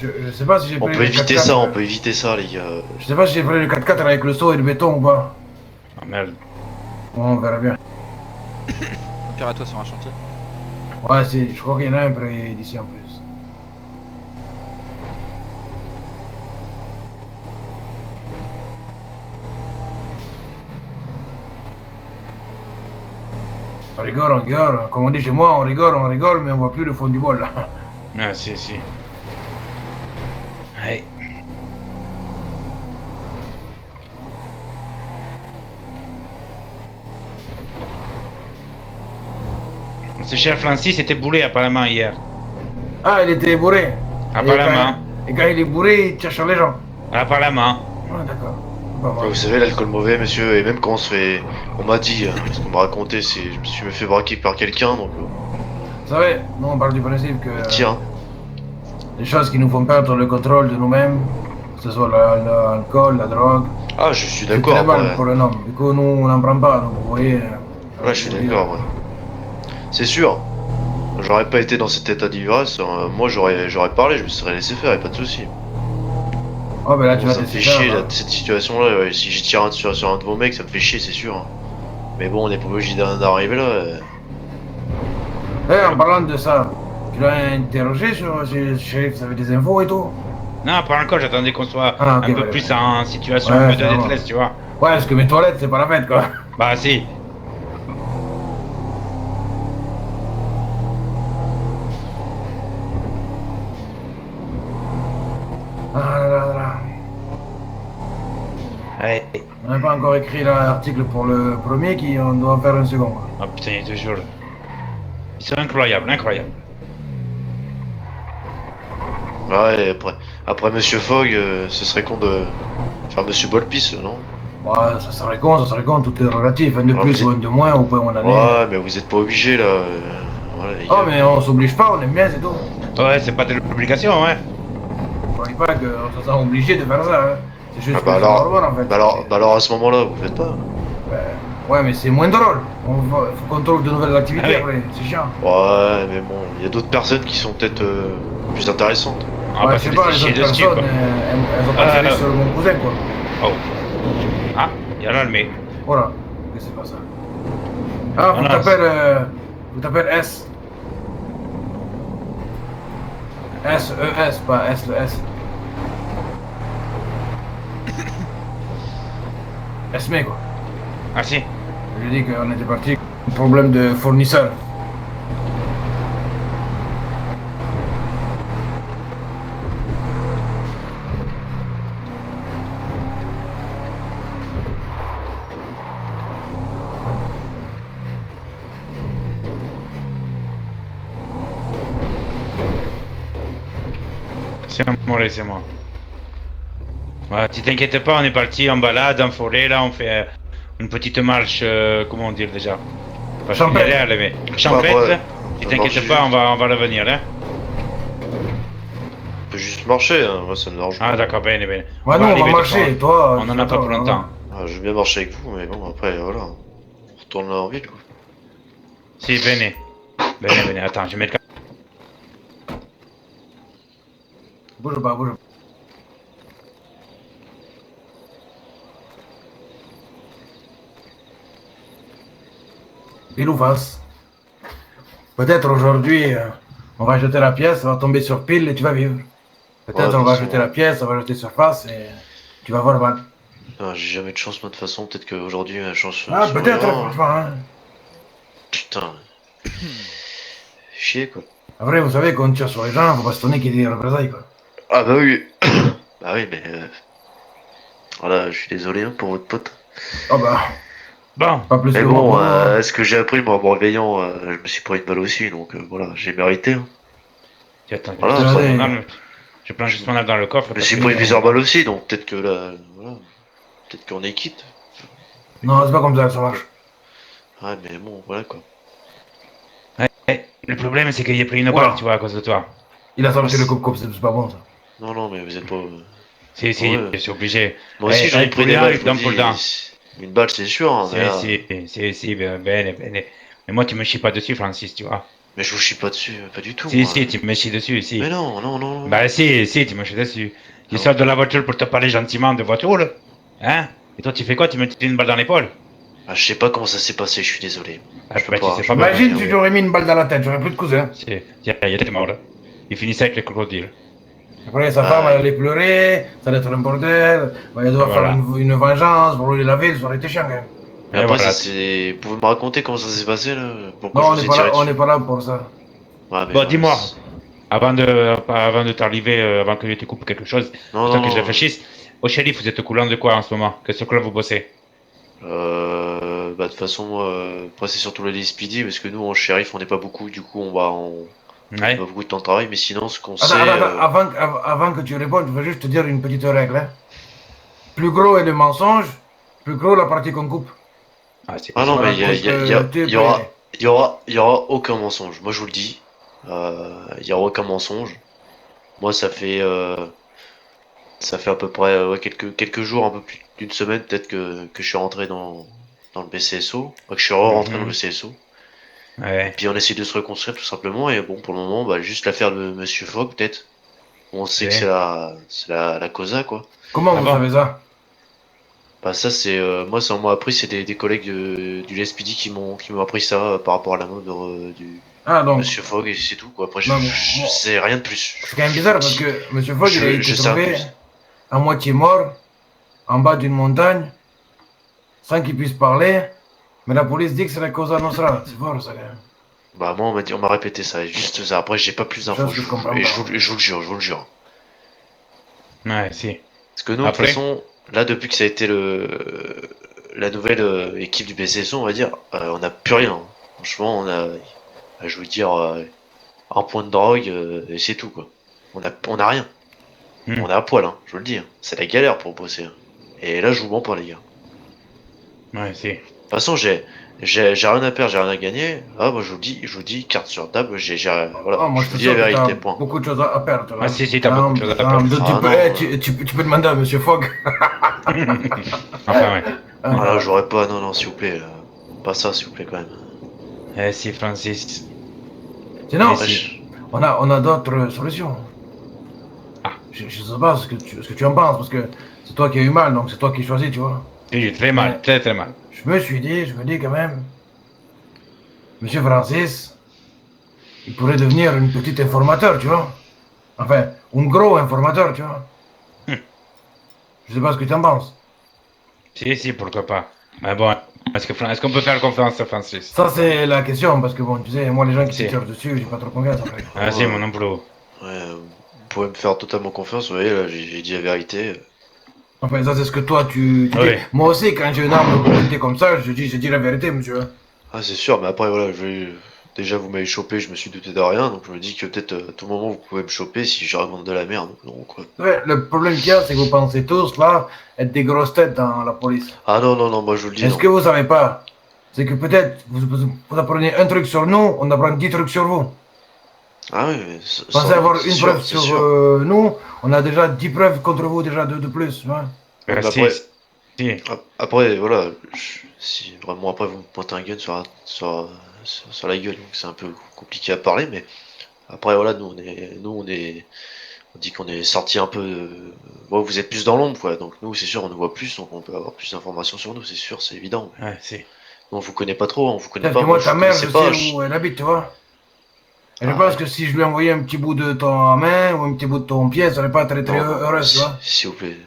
je sais pas si j'ai On pris peut le éviter 4x4. ça, on peut éviter ça, les gars. Je sais pas si j'ai pris le 4x4 avec le seau et le béton ou pas. Ah merde. Bon, on verra bien. Donc arrête-toi sur un chantier. Ouais, si, je crois qu'il y en a un près d'ici en plus. On rigole. Comme on dit chez moi, on rigole, mais on voit plus le fond du bol là. Ah, si. Ouais. Ce cher Francis était bourré apparemment hier. Ah, il était bourré. Apparemment. Et quand il est bourré, il cherche les gens. Apparemment. Ah, d'accord. Pas Ouais, mal. vous savez, l'alcool mauvais, monsieur, et même quand on se fait... On m'a dit, ce qu'on m'a raconté, c'est... Je me suis fait braquer par quelqu'un, donc... Vous savez, nous on parle du principe que tiens. les choses qui nous font perdre le contrôle de nous-mêmes, que ce soit l'alcool, la drogue, Ah, je suis c'est d'accord, très mal après. pour un homme. Du coup, nous on n'en prend pas, donc vous voyez. Ouais, je suis d'accord, ouais. C'est sûr. J'aurais pas été dans cet état d'ivresse, moi j'aurais parlé, je me serais laissé faire, y a pas de souci. Oh, ben là tu Bon, vas ça te me fait faire, chier, hein. là, cette situation-là, ouais. Si j'y tire sur un de vos mecs, ça me fait chier, c'est sûr. Hein. Mais bon, on est pas obligé d'arriver là. En parlant de ça, tu l'as interrogé sur si le shérif avait des infos et tout? Non, pas encore, j'attendais qu'on soit Ah, ok, un peu ouais, plus ouais. en situation Ouais, un peu c'est de vraiment. détresse, tu vois. Ouais, parce que mes toilettes, c'est pas la fête quoi. Bah si. Ah là là là. Ouais. On n'a pas encore écrit l'article pour le premier, on doit en faire un second. Quoi. Oh putain, il y a 2 jours là. Ils sont incroyables. Ouais, et après Monsieur Fogg, ce serait con de faire Monsieur Bolpis, non? Ouais, ça serait con, tout est relatif, un de Ouais, plus vous ou un de moins, au point où on en est. Ouais, mais vous êtes pas obligé là. Voilà, les Oh, gars. mais on s'oblige pas, on aime bien, c'est tout. Ouais, c'est pas de l'obligation, ouais. Je croyais pas qu'on se sent obligé de faire ça, hein. C'est juste Ah bah que c'est alors, normal en fait. bah alors à ce moment-là, vous faites pas. Ouais, mais c'est moins drôle. Faut qu'on trouve de nouvelles activités Ah oui. après, c'est chiant. Ouais, mais bon, il y a d'autres personnes qui sont peut-être plus intéressantes. On va Ouais, pas je se sais pas, laisser les chier autres dessus, personnes, quoi. elles ont pas tiré sur mon cousin, quoi. Oh. Ah, il y a l'armée. Voilà, qu'est-ce que c'est pas ça? Ah, faut t'appeler S. S-E-S, pas S, le S. Esme, quoi. Ah si. Je dis qu'on était parti. Problème de fournisseur. C'est moi. Ouais, tu t'inquiètes pas, on est parti en balade, en forêt, là, on fait une petite marche, comment dire déjà? Pas Champêtre. funéraire, mais champêtre. Ouais, Tu ça t'inquiètes marche pas, juste. on va revenir, hein. On peut juste marcher, hein. Moi ça me dérange Ah pas. d'accord, bene. Ouais, va nous, on va arriver de marcher, fois. toi. On en a pas pour longtemps. Ah, je veux bien marcher avec vous, mais bon, après, voilà. On retourne là en ville, quoi. Si, bene. Bene, attends, je vais mettre... Bouge pas, bouge pas. Pile ou face. Peut-être aujourd'hui, on va jeter la pièce, ça va tomber sur pile et tu vas vivre. Peut-être Ouais, on va de toute jeter façon. la pièce, on va jeter sur face et tu vas voir mal. Ah, j'ai jamais de chance, moi, de toute façon. Peut-être qu'aujourd'hui, ma chance Ah, peut-être, sourira, hein. franchement. Hein. Putain. Chier, quoi. Après, vous savez, quand on tire sur les gens, faut pas se donner qu'il y ait des représailles, quoi. Ah bah oui. Bah oui, mais... Voilà, je suis désolé hein, pour votre pote. Oh bah, Bon, pas plus Mais que moi bon, pour vous, hein. ce que j'ai appris, moi, en me réveillant, je me suis pris une balle aussi, donc voilà, j'ai mérité. Hein. attends, je Voilà, prends après, mon arme. Je prends juste mon arme dans le coffre. je me parce suis que- pris plusieurs balles aussi, donc peut-être que là, voilà, peut-être qu'on est quitte. Non, c'est pas comme ça que ça marche. Ouais, mais bon, voilà quoi. Ouais, le problème, c'est qu'il y a pris une Voilà. balle, tu vois, à cause de toi. Il a sorti le coupe-coupe, c'est pas bon, ça. Non, non, mais vous êtes pas... Si, Ouais. je suis obligé. Moi aussi, j'en ai Avec pris des Poulian, balles, avec je vous Don Poldan. dis. Une balle, c'est sûr, hein, mais là... Si, bene. Mais moi, tu me chies pas dessus, Francis, tu vois. Mais je vous chie pas dessus, pas du tout. Si, moi. si, tu me chies dessus, si. Mais non, non, non, non. Bah si, tu me chies dessus. Je Non. sors de la voiture pour te parler gentiment de voiture, là. Hein? Et toi, tu fais quoi? Tu me tires une balle dans l'épaule? Ah, je sais pas comment ça s'est passé, je suis désolé. Ah, Je peux bah, tu pas, sais je pas, peux bah, Imagine dire. si j'aurais mis une balle dans la tête, j'aurais plus de cousins. il était mort, là. Il finissait avec les crocodiles. Après, sa Ah, femme, ouais. elle allait pleurer, ça allait être un bordel, il allait devoir Voilà. faire une vengeance, brûler la ville, ça aurait été chiant quand même. Mais Et après, voilà. ça c'est. Vous pouvez me raconter comment ça s'est passé là? Pourquoi Non, je on vous n'est ai pas tiré là, on dessus? n'est pas là pour ça. Ouais, mais Bon, ouais, dis-moi, c'est- avant de t'arriver, avant que je te coupe quelque chose, Non, autant non, que je non. réfléchisse, au shérif, vous êtes au courant de quoi en ce moment? Que sur quoi vous bossez? Bah, de toute façon, après, c'est surtout la LSPD parce que nous, en shérif, on n'est pas beaucoup, du coup, on n'a pas Ouais? beaucoup de temps de travail, mais sinon, ce qu'on Attends, sait. avant que tu répondes, je veux juste te dire une petite règle. Hein. Plus gros est le mensonge, plus gros la partie qu'on coupe. Ah, c'est Ah non, ça. mais Voilà, donc tu es prêt. il y aura aucun mensonge. Moi, je vous le dis. Il y aura aucun mensonge. Moi, ça fait à peu près ouais, quelques jours, un peu plus d'une semaine, peut-être que je suis rentré dans le BCSO. Enfin, que je suis rentré dans le Mhm. BCSO. Ouais. Puis on essaie de se reconstruire tout simplement. Et bon, pour le moment, bah, juste l'affaire de Monsieur Fogg, peut-être. On sait que Ouais. c'est la causa, quoi. Comment Ah vous bon? savez ça? Bah ça c'est moi ça on m'a appris c'est des collègues du LSPD qui m'ont appris ça par rapport à la mort du Ah, donc, Monsieur Fogg et c'est tout quoi. Après non, je sais rien de plus. c'est quand même bizarre parce que M. Fogg, il a été Je sais rien de trouvé plus. à moitié mort, en bas d'une montagne, sans qu'il puisse parler, mais la police dit que c'est la Cosa Nostra. C'est fort ça quand même. Bah moi on m'a répété ça, juste ça. Après j'ai pas plus d'infos, Chose que je comprends et pas. je vous le jure, je vous le jure. Ouais, si. Parce que nous de toute Après? façon là depuis que ça a été la nouvelle équipe du BCSO on va dire, on n'a plus rien. Franchement on a je veux dire un point de drogue et c'est tout quoi. On a rien. Hmm. On est à poil, hein, je vous le dis. Hein. C'est la galère pour bosser. Hein. Et là, je vous mens pas, les gars. Ouais, si. De toute façon, j'ai rien à perdre, j'ai rien à gagner. Ah, moi, je vous dis, carte sur table, voilà, Ah, moi, je je vous suis dis la sûr que tu vérité, as point. beaucoup de choses à perdre. Là. Ah, si, t'as beaucoup de choses à perdre. Tu, Ah, peux, non, tu peux demander à M. Fogg. Enfin, ouais. Ah, Ah là, j'aurais pas, non, non, s'il vous plaît. Pas ça, s'il vous plaît, quand même. Eh, si, Francis. Sinon, Mais Ouais, si. on a d'autres solutions. Ah. Je sais pas ce que tu en penses, parce que c'est toi qui as eu mal, donc c'est toi qui choisis, tu vois. Oui, très mal, très très mal. Je me dis quand même, Monsieur Francis, il pourrait devenir une petite informateur, tu vois. Enfin, un gros informateur, tu vois. Je sais pas ce que tu en penses. Si, pourquoi pas. Mais bon, est-ce qu'on peut faire confiance à Francis? Ça, c'est la question, parce que bon, tu sais, moi, les gens qui Si. se tirent dessus, j'ai pas trop confiance après. Ah, si, mon emploi. ouais, vous pouvez me faire totalement confiance, vous voyez, là, j'ai dit la vérité. Enfin, ça, c'est ce que toi, tu Oui. dis. Moi aussi, quand j'ai une arme de propriété comme ça, je dis la vérité, monsieur. Ah, c'est sûr, mais après, voilà, déjà, vous m'avez chopé, je me suis douté de rien, donc je me dis que peut-être à tout moment, vous pouvez me choper si je raconte de la merde. Donc, ouais. Ouais, le problème qu'il y a, c'est que vous pensez tous, là, être des grosses têtes dans la police. Ah non, non, non, moi, je vous le dis, Est-ce non. que vous savez pas? C'est que peut-être, vous apprenez un truc sur nous, on apprend 10 trucs sur vous. Ah oui, mais Pensez avoir c'est une sûr, preuve c'est sur sûr. nous, on a déjà 10 preuves contre vous, déjà de plus. Ouais. Bah, Si, après- si. Après, voilà, si vraiment après vous me pointez un gun sur la gueule, donc c'est un peu compliqué à parler, mais après voilà, on dit qu'on est sorti un peu. Bon, vous êtes plus dans l'ombre, quoi. Donc nous, c'est sûr, on nous voit plus, donc on peut avoir plus d'informations sur nous, c'est sûr, c'est évident. Ouais, si. Nous, on vous connaît pas trop, on vous connaît Parce pas. que moi, Je ta vous mère, connaissais je pas. sais où elle habite, tu vois. Et je Ah, pense ouais. que si je lui envoyais un petit bout de ton main ou un petit bout de ton pied, ça serait pas très Non, heureuse, tu vois. s'il vous plaît,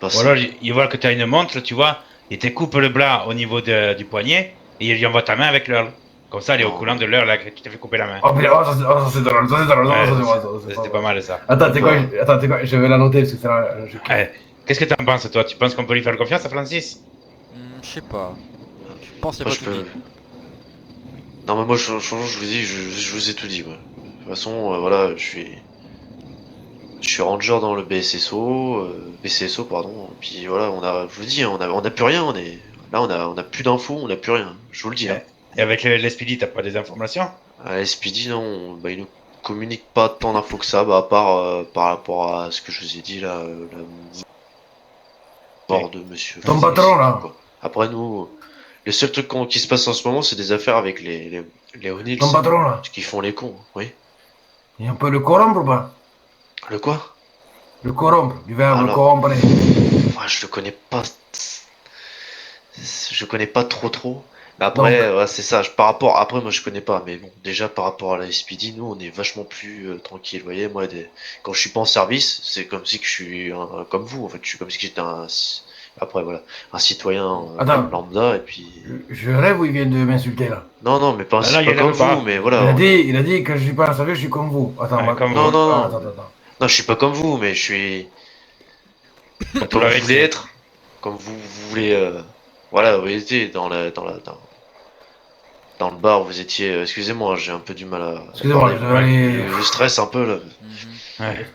pas Ou ça. alors, il voit que tu as une montre, tu vois, il te coupe le bras au niveau du poignet et il lui envoie ta main avec l'heure. Comme ça, elle est au Non. courant de l'heure là que tu t'es fait couper la main. Oh, putain, ça, c'est drôle, ça c'est drôle, Ouais, ça c'est drôle, ça, c'était pas mal ça. Attends, t'es quoi, Ouais. je vais la noter parce que c'est là. Ouais. Qu'est-ce que t'en penses, toi? Tu penses qu'on peut lui faire confiance à Francis? Je sais pas. Je pense qu'il y a Moi, pas je tout peux. dit. Non, mais moi, je vous dis, je vous ai tout dit, quoi. De toute façon, voilà, je suis ranger dans le BCSO, pardon. Puis voilà, je vous dis, on a plus rien, on a plus d'infos, on a plus rien. Je vous le dis, hein. Et avec l'SPD, t'as pas des informations? À SPD, non, bah, ils nous communiquent pas tant d'infos que ça, bah, à part par rapport à ce que je vous ai dit là, la mort de monsieur. Ton Francis, patron, là. quoi. Après, nous, Le seul truc qui se passe en ce moment, c'est des affaires avec les Onyx. Ton patron, là, Qui font les cons, oui. il y a un peu le corrompre ou pas? Le quoi? Le corrompre, du verbe le Alors- corrompre. Ah, je le connais pas. Je connais pas trop. Mais après, ouais, c'est ça. Par rapport, après, moi, je connais pas. Mais bon, déjà par rapport à la SPD, nous, on est vachement plus tranquille. Vous voyez, moi, quand je suis pas en service, c'est comme si que je suis comme vous. En fait, je suis comme si que j'étais après, voilà, un citoyen Attends. lambda. Et puis, Je rêve ou il vient de m'insulter là? non, mais pas, Ah non, il y pas en comme avait pas. vous. Mais voilà. Il a dit que je suis pas en service, je suis comme vous. Attends, Ouais, comme vous. Non. Attends. Non, je suis pas comme vous, mais je suis comme l'avez vous voulez dit. être, comme vous voulez. Voilà, vous étiez dans le bar, vous étiez. Excusez-moi, j'ai un peu du mal à Excusez-moi, parler. je vais aller. Je stresse un peu là. Mhm. Ouais.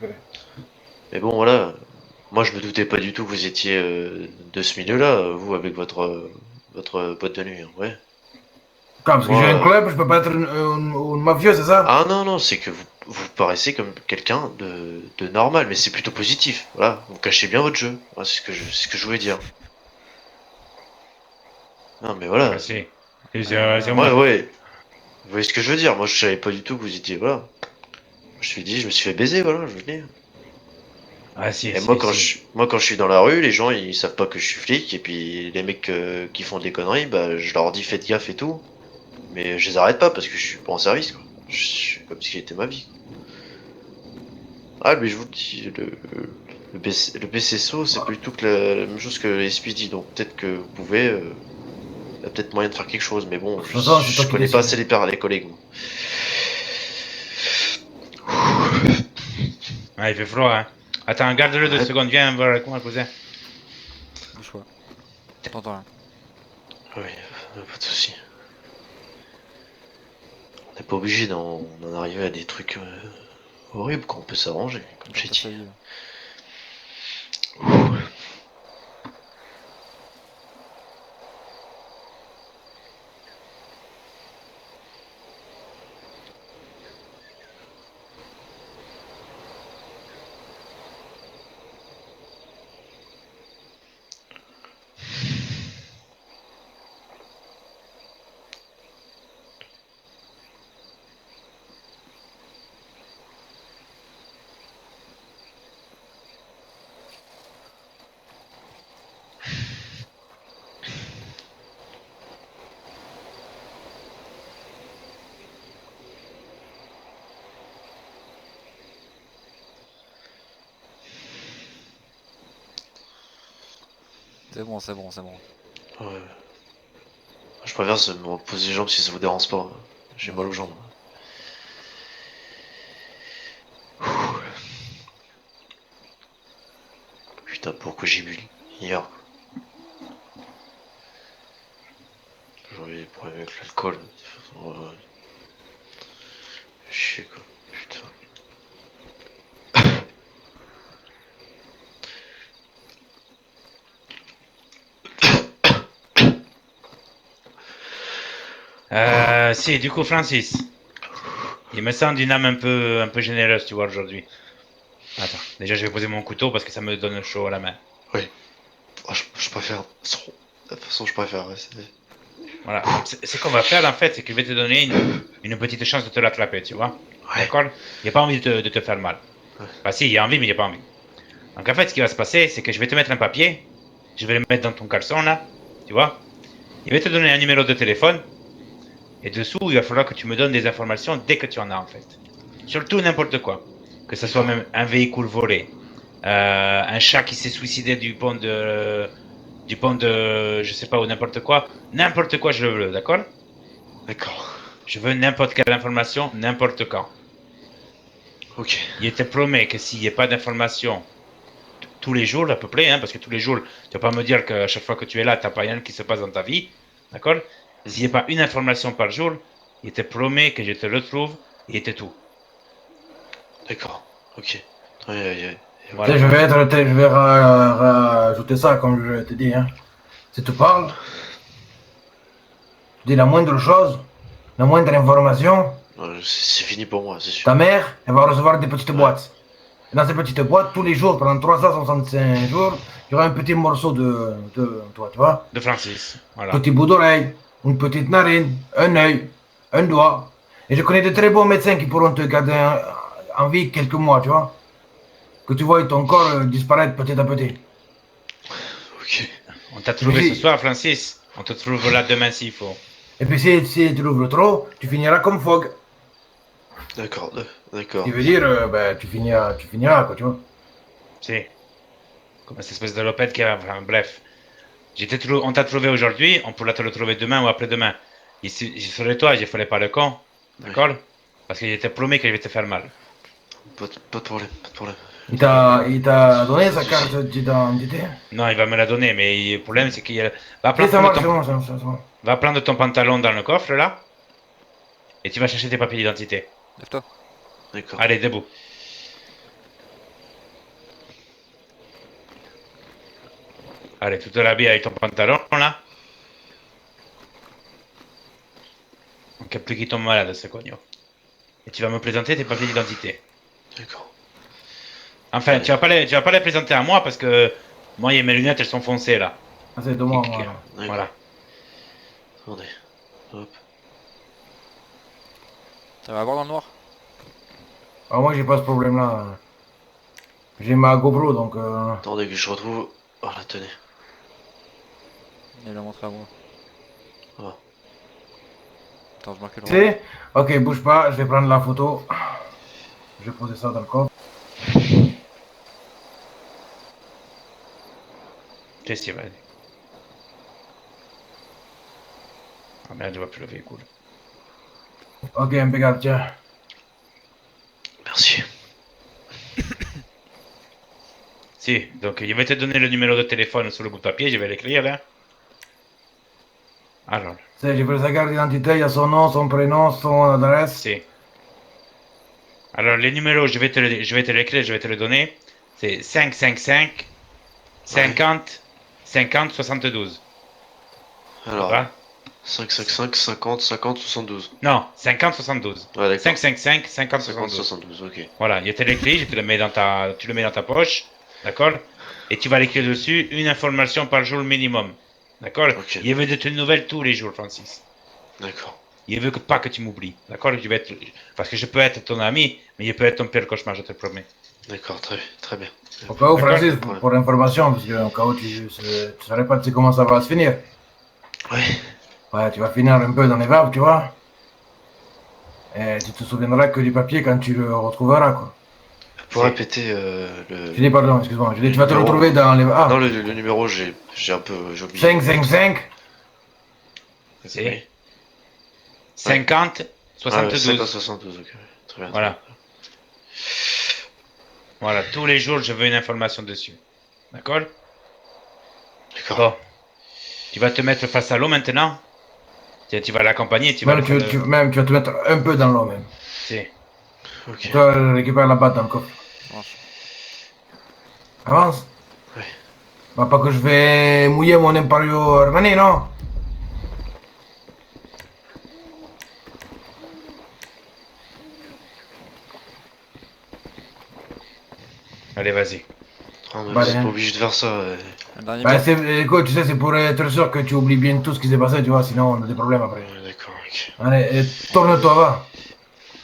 Mais bon, voilà. Moi, je me doutais pas du tout que vous étiez de ce milieu-là, vous, avec votre boîte de nuit. Hein, ouais. Parce que Moi, j'ai un club, je peux pas être une mafieux, c'est ça? Ah non, c'est que vous paraissez comme quelqu'un de normal, mais c'est plutôt positif. Voilà, vous cachez bien votre jeu. Voilà, c'est ce que je voulais dire. Non, mais voilà. Ah, si. C'est Ouais, moi. ouais. Vous voyez ce que je veux dire? Moi, je savais pas du tout que vous étiez. Voilà. Je me suis fait baiser, voilà, je veux dire. Ah, si, Et si, si. moi, quand je suis dans la rue, les gens, ils savent pas que je suis flic. Et puis, les mecs qui font des conneries, bah, je leur dis faites gaffe et tout. Mais je les arrête pas parce que je suis pas en service, quoi. Je suis comme si c'était ma vie. Ah, mais je vous le dis, le BCSO, c'est plutôt que la même chose que les SPD. Donc, peut-être que vous pouvez. Il y a peut-être moyen de faire quelque chose, mais bon, toute façon, c'est toi je qui connais pas décides. assez les collègues. Moi. Ah, il fait froid, hein. Attends, garde-le 2 secondes. Viens voir avec moi, cousin. Bouge pas. T'entends là. Oui, pas de soucis. On n'est pas obligé d'en arriver à des trucs horribles, qu'on peut s'arranger, comme j'ai dit. C'est bon. Ouais. Je préfère me reposer les jambes si ça vous dérange pas. J'ai mal aux jambes. Putain, pourquoi j'ai bu hier? J'avais des problèmes avec l'alcool. Chier quoi. Putain. Si, du coup, Francis. Il me semble d'une âme un peu généreuse, tu vois, aujourd'hui. Attends, déjà, je vais poser mon couteau parce que ça me donne chaud à la main. Oh, je préfère. De toute façon, je préfère. Ouais, Voilà. Donc, ce qu'on va faire, en fait, c'est que je vais te donner une petite chance de te l'attraper, tu vois. Ouais. D'accord? Il n'y a pas envie de te faire mal. Ouais. Bah si, il y a envie, mais il n'y a pas envie. Donc en fait, ce qui va se passer, c'est que je vais te mettre un papier, je vais le mettre dans ton caleçon, là, tu vois. Il va te donner un numéro de téléphone, et dessous, il va falloir que tu me donnes des informations dès que tu en as, en fait. Surtout n'importe quoi. Que ce soit même un véhicule volé, un chat qui s'est suicidé du pont de... je sais pas, ou n'importe quoi, je le veux, d'accord? D'accord. Je veux n'importe quelle information, n'importe quand. Ok. Il te promet que s'il n'y a pas d'informations tous les jours à peu près, hein, parce que tous les jours, tu vas pas me dire qu'à chaque fois que tu es là, tu n'as pas rien qui se passe dans ta vie, d'accord? S'il n'y a pas une information par jour, il te promet que je te retrouve et c'est tout. D'accord. Ok. Ouais. Voilà. Je vais rajouter ça, comme je te dis. Hein. Si tu parles, tu dis la moindre chose, la moindre information, C'est fini pour moi, c'est sûr. ta mère, elle va recevoir des petites boîtes. Dans cette petite boîte, tous les jours, pendant 365 jours, il y aura un petit morceau de toi, tu vois. De Francis. Voilà. Petit bout d'oreille, une petite narine, un œil, un doigt. Et je connais de très bons médecins qui pourront te garder en vie quelques mois, tu vois. Que tu vois ton corps disparaître petit à petit. Ok. On t'a trouvé Oui. ce soir, Francis. On te trouve là demain s'il faut. Et puis si tu l'ouvres trop, tu finiras comme Fogg. D'accord, Ce d'accord. qui veut dire, ben, tu finiras, quoi, tu vois. Si. Comme cette espèce de lopette qui a. Enfin, bref. On t'a trouvé aujourd'hui, on pourra te le trouver demain ou après-demain. Je serai toi, je ferai pas le con. D'accord? Parce qu'il était promis qu'il allait te faire mal. Pas de problème, pas de problème. Il t'a donné Pas sa de carte souci. d'identité. Non, il va me la donner, mais le problème c'est qu'il va Et prendre, ça marche, ton... bon, ça marche. va prendre ton pantalon dans le coffre là. Et tu vas chercher tes papiers d'identité. Lève-toi. D'accord. Allez, debout. Allez, tu te l'habilles avec ton pantalon là. Donc, plus qu'il tombe malade, ce cogno. Et tu vas me présenter tes papiers d'identité. D'accord. Enfin, Ouais. tu vas pas les présenter à moi parce que moi, mes lunettes elles sont foncées là. Ah, c'est de moi, moi. D'accord. Voilà. Attendez. Hop. Ça va voir dans le noir? Alors moi, j'ai pas ce problème-là. J'ai ma GoPro, donc... Attendez que je retrouve. Voilà, tenez. Il l'a montré à moi. Ah. Attends, je marque le Tu sais, ok, bouge pas, je vais prendre la photo. Je vais poser ça dans le coffre. Qu'est-ce qu'il va dire? Ah merde, je vois plus le véhicule. Ok, impeccable, tiens. Merci. Si, donc je vais te donner le numéro de téléphone sur le bout de papier, je vais l'écrire là. Alors, Tu sais, j'ai pris sa carte d'identité, il y a son nom, son prénom, son adresse. si. Alors, les numéros, je vais te l'écrire, je vais te le donner. C'est 555 50 50 72. Alors, Voilà. 555 50 50 72. Non, 50 72. Ouais, d'accord. 555 50 50 72. 72, ok. Voilà, je te l'écris, tu le mets dans ta poche, d'accord? Et tu vas l'écrire dessus une information par jour minimum, d'accord? Ok. Il veut de tes nouvelles tous les jours, Francis. D'accord. Il veut pas que tu m'oublies, d'accord? Parce que je peux être ton ami, mais je peux être ton pire cauchemar, je te le promets. D'accord, très bien. Au cas où, D'accord. Francis, pour information, parce qu'au cas où tu saurais pas comment ça va se finir. Ouais. Ouais, tu vas finir un peu dans les vapes, tu vois. Et tu te souviendras que du papier quand tu le retrouveras, quoi. Pour Si. répéter le. Je dis pardon, excuse-moi. Je dis, tu vas te numéro. retrouver dans les... Ah, Non, le numéro, j'ai un peu. J'ai oublié. 555 C'est 50 Ah, ouais, 72. 50 72, ok. Très bien. Voilà. Voilà, tous les jours, je veux une information dessus. D'accord? D'accord. Bon. Tu vas te mettre face à l'eau maintenant. Tu vas l'accompagner, tu vas Même, le faire. même, tu vas te mettre un peu dans l'eau, même. Si. Ok. Tu vas récupérer la batte dans le coffre. Ça marche. Avance. Ouais. Bah, pas que je vais mouiller mon Imperio Armani, non? Allez, vas-y. Ah, mais Bah, vous êtes rien. pas obligé de faire ça. Un dernier Bah, bien. écoute, tu sais, c'est pour être sûr que tu oublies bien tout ce qui s'est passé, tu vois, sinon on a des problèmes après. Ouais, d'accord, ok. Allez, tourne-toi, va.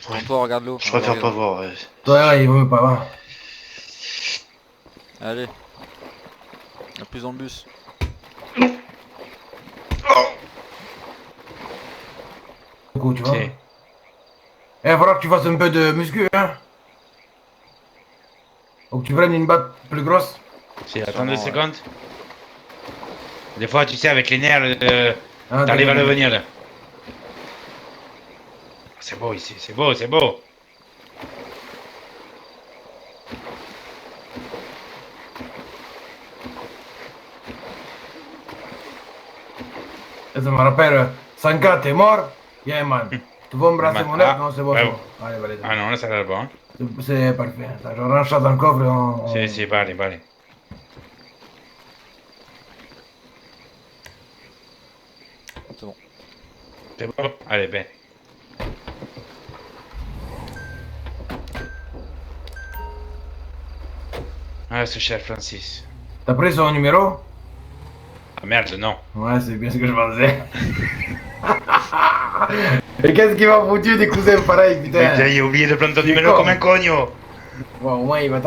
Tourne-toi, regarde l'eau. Je préfère Regarde. pas voir, ouais. Toi, là, il vaut mieux pas, va. Allez. La plus dans le bus. Beaucoup, tu vois. Si. Et il va falloir que tu fasses un peu de muscu, hein. Ou que tu prennes une batte plus grosse. Si, attends Sûrement, 2 ouais. secondes. Des fois, tu sais, avec les nerfs, Hein, t'arrives à le t'as- venir là. C'est beau ici, c'est beau, c'est beau. Et ça me rappelle, Sanka, t'es mort? Yeah, man. Tu veux embrasser mon œuf? Ah, Non, c'est bon, ouais. c'est bon. Allez, allez, Ah non, là, ça a l'air bon. c'est parfait. Attends, je range ça dans le coffre et Si, allez, allez. C'est bon. C'est bon? Allez, ben. Ah, ce cher Francis. T'as pris son numéro? Ah merde, non. Ouais, c'est bien ce que je pensais. Et qu'est-ce qui m'a foutu des cousins pareils, putain? Putain, j'ai oublié de prendre ton C'est numéro con. comme un cogno. Bon, au moins, il va